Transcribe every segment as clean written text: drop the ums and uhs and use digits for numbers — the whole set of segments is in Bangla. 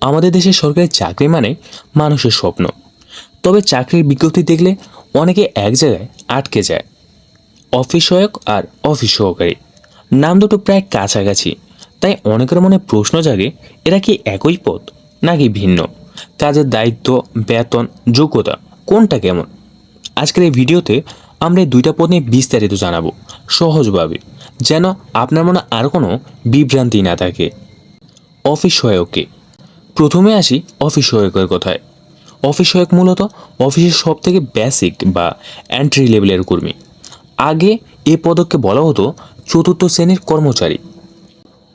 আমাদের দেশে সরকারি চাকরি মানে মানুষের স্বপ্ন। তবে চাকরির বিজ্ঞপ্তি দেখলে অনেকে এক জায়গায় আটকে যায়। অফিস সহায়ক আর অফিস সহকারী নাম দুটো প্রায় কাছাকাছি, তাই অনেকের মনে প্রশ্ন জাগে, এরা কি একই পদ নাকি ভিন্ন? কাজের দায়িত্ব, বেতন, যোগ্যতা কোনটা কেমন? আজকের এই ভিডিওতে আমরা এই দুইটা পদ নিয়ে বিস্তারিত জানাবো সহজভাবে, যেন আপনার মনে আর কোনো বিভ্রান্তি না থাকে। অফিস সহায়ককে প্রথমে আসি অফিস সহায়কের কথায়। অফিস সহায়ক মূলত অফিসের সব থেকে বেসিক বা এন্ট্রি লেভেলের কর্মী। আগে এ পদকে বলা হতো চতুর্থ শ্রেণীর কর্মচারী।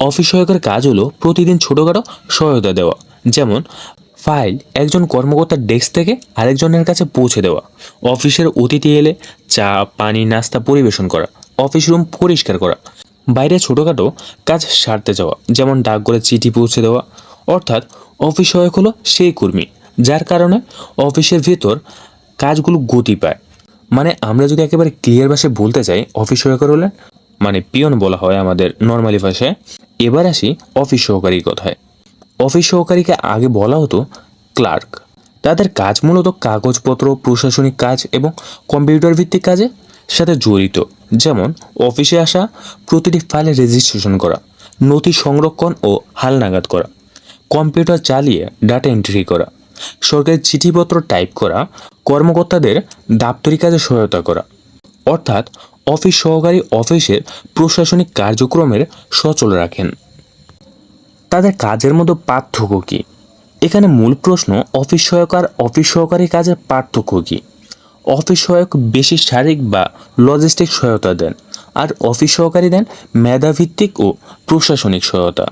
অফিস সহায়কের কাজ হলো প্রতিদিন ছোটোখাটো সহায়তা দেওয়া, যেমন ফাইল একজন কর্মকর্তার ডেস্ক থেকে আরেকজনের কাছে পৌঁছে দেওয়া, অফিসের অতিথি এলে চা পানি নাস্তা পরিবেশন করা, অফিস রুম পরিষ্কার করা, বাইরে ছোটোখাটো কাজ সারতে যাওয়া, যেমন ডাকঘরে চিঠি পৌঁছে দেওয়া। অর্থাৎ অফিস সহায়ক হলো সেই কর্মী যার কারণে অফিসের ভেতর কাজগুলো গতি পায়। মানে আমরা যদি একেবারে ক্লিয়ার ভাষায় বলতে চাই, অফিস সহায়ক হলে মানে পিয়ন বলা হয় আমাদের নর্মালি ভাষায়। এবার আসি অফিস সহকারীর কথায়। অফিস সহকারীকে আগে বলা হতো ক্লার্ক। তাদের কাজ মূলত কাগজপত্র, প্রশাসনিক কাজ এবং কম্পিউটার ভিত্তিক কাজের সাথে জড়িত, যেমন অফিসে আসা, প্রতিটি ফাইলে রেজিস্ট্রেশন করা, নথি সংরক্ষণ ও হালনাগাদ করা, কম্পিউটার চালিয়ে ডাটা এন্ট্রি করা, সরকারি চিঠিপত্র টাইপ করা, কর্মকর্তাদের দাপ্তরিক কাজে সহায়তা করা। অর্থাৎ অফিস সহকারী অফিসের প্রশাসনিক কার্যক্রমের সচল রাখেন। তাদের কাজের মধ্যে পার্থক্য কী? এখানে মূল প্রশ্ন, অফিস সহায়ক আর অফিস সহকারী কাজের পার্থক্য কী? অফিস সহায়ক বেশি শারীরিক বা লজিস্টিক সহায়তা দেন, আর অফিস সহকারী দেন মেধাভিত্তিক ও প্রশাসনিক সহায়তা।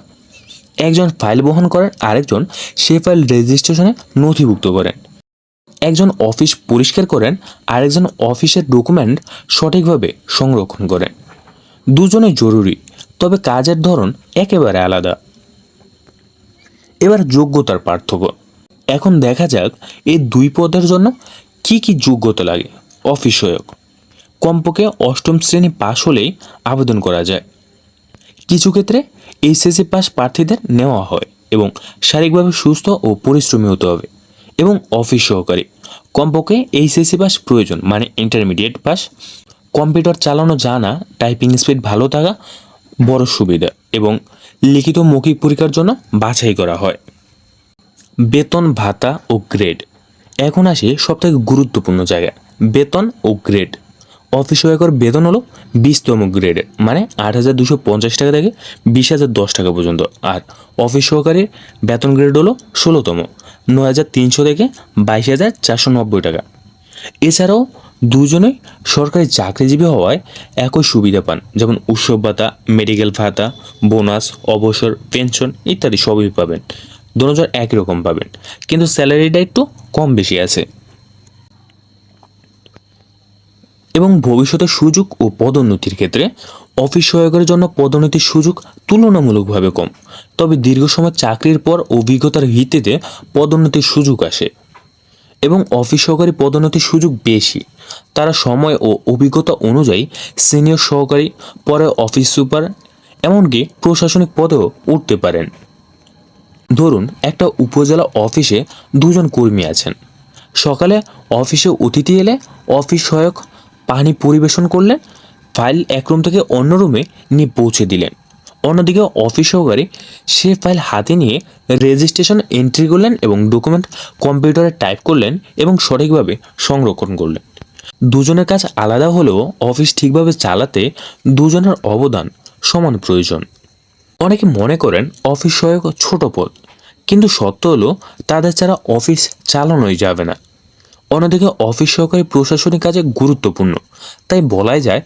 একজন ফাইল বহন করেন, আরেকজন সে ফাইল রেজিস্ট্রেশনে নথিভুক্ত করেন। একজন অফিস পরিষ্কার করেন, আরেকজন অফিসের ডকুমেন্ট সঠিকভাবে সংরক্ষণ করেন। দুজনেই জরুরি, তবে কাজের ধরন একেবারে আলাদা। এবার যোগ্যতার পার্থক্য। এখন দেখা যাক এই দুই পদের জন্য কি কি যোগ্যতা লাগে। অফিস সহায়ক কমপক্ষে অষ্টম শ্রেণী পাশ হলেই আবেদন করা যায়। কিছু ক্ষেত্রে এইচএসসি পাস প্রার্থীদের নেওয়া হয় এবং শারীরিকভাবে সুস্থ ও পরিশ্রমী হতে হবে। এবং অফিস সহকারী কমপক্ষে এইচএসসি পাস প্রয়োজন, মানে ইন্টারমিডিয়েট পাস। কম্পিউটার চালানো জানা, টাইপিং স্পিড ভালো থাকা বড় সুবিধা, এবং লিখিত মৌখিক পরীক্ষার জন্য বাছাই করা হয়। বেতন, ভাতা ও গ্রেড। এখন আসি সবথেকে গুরুত্বপূর্ণ জায়গায়, বেতন ও গ্রেড। অফিস সহায়কের বেতন হলো 20তম গ্রেডের, মানে 8,250 টাকা থেকে 20,010 টাকা পর্যন্ত। আর অফিস সহকারীর বেতন গ্রেড হলো 16তম, 9,300 থেকে 22,490 টাকা। এছাড়াও দুজনেই সরকারি চাকরিজীবী হওয়ায় একই সুবিধা পান, যেমন উৎসব ভাতা, মেডিকেল ভাতা, বোনাস, অবসর, পেনশন ইত্যাদি সবই পাবেন। দুজন একই রকম পাবেন, কিন্তু স্যালারিটা একটু কম বেশি আছে। এবং ভবিষ্যতের সুযোগ ও পদোন্নতির ক্ষেত্রে অফিস সহায়কের জন্য পদোন্নতির সুযোগ তুলনামূলকভাবে কম, তবে দীর্ঘ সময় চাকরির পর অভিজ্ঞতার ভিত্তিতে পদোন্নতির সুযোগ আসে। এবং অফিস সহকারী পদোন্নতির সুযোগ বেশি। তারা সময় ও অভিজ্ঞতা অনুযায়ী সিনিয়র সহকারী, পরে অফিস সুপার, এমনকি প্রশাসনিক পদেও উঠতে পারেন। ধরুন একটা উপজেলা অফিসে দুজন কর্মী আছেন। সকালে অফিসে অতিথি এলে অফিস সহায়ক পানি পরিবেশন করলেন, ফাইল এক রুম থেকে অন্য রুমে নিয়ে পৌঁছে দিলেন। অন্যদিকে অফিস সহকারী সে ফাইল হাতে নিয়ে রেজিস্ট্রেশন এন্ট্রি করলেন এবং ডকুমেন্ট কম্পিউটারে টাইপ করলেন এবং সঠিকভাবে সংরক্ষণ করলেন। দুজনের কাজ আলাদা হলেও অফিস ঠিকভাবে চালাতে দুজনের অবদান সমান প্রয়োজন। অনেকে মনে করেন অফিস সহায়ক ছোট পদ, কিন্তু সত্য হলো তাদের ছাড়া অফিস চালানোই যাবে না। অন্যদিকে অফিস সহকারী প্রশাসনিক কাজে গুরুত্বপূর্ণ, তাই বলাই যায়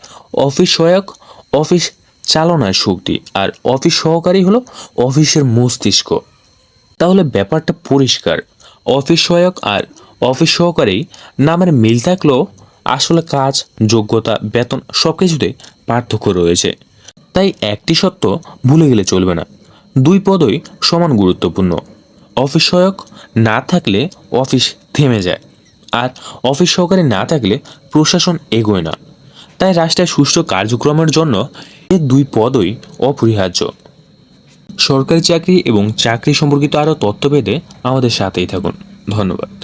অফিস সহায়ক অফিস চালনার শক্তি, আর অফিস সহকারী হলো অফিসের মস্তিষ্ক। তাহলে ব্যাপারটা পরিষ্কার, অফিস সহায়ক আর অফিস সহকারী নামের মিল থাকলেও আসলে কাজ, যোগ্যতা, বেতন সব কিছুতেই পার্থক্য রয়েছে। তাই একটি সত্য ভুলে গেলে চলবে না, দুই পদই সমান গুরুত্বপূর্ণ। অফিস সহায়ক না থাকলে অফিস থেমে যায়, আর অফিস সহকারী না থাকলে প্রশাসন এগোয় না। তাই রাষ্ট্রের সুষ্ঠু কার্যক্রমের জন্য এই দুই পদই অপরিহার্য। সরকারি চাকরি এবং চাকরি সম্পর্কিত আরও তথ্য পেতে আমাদের সাথেই থাকুন। ধন্যবাদ।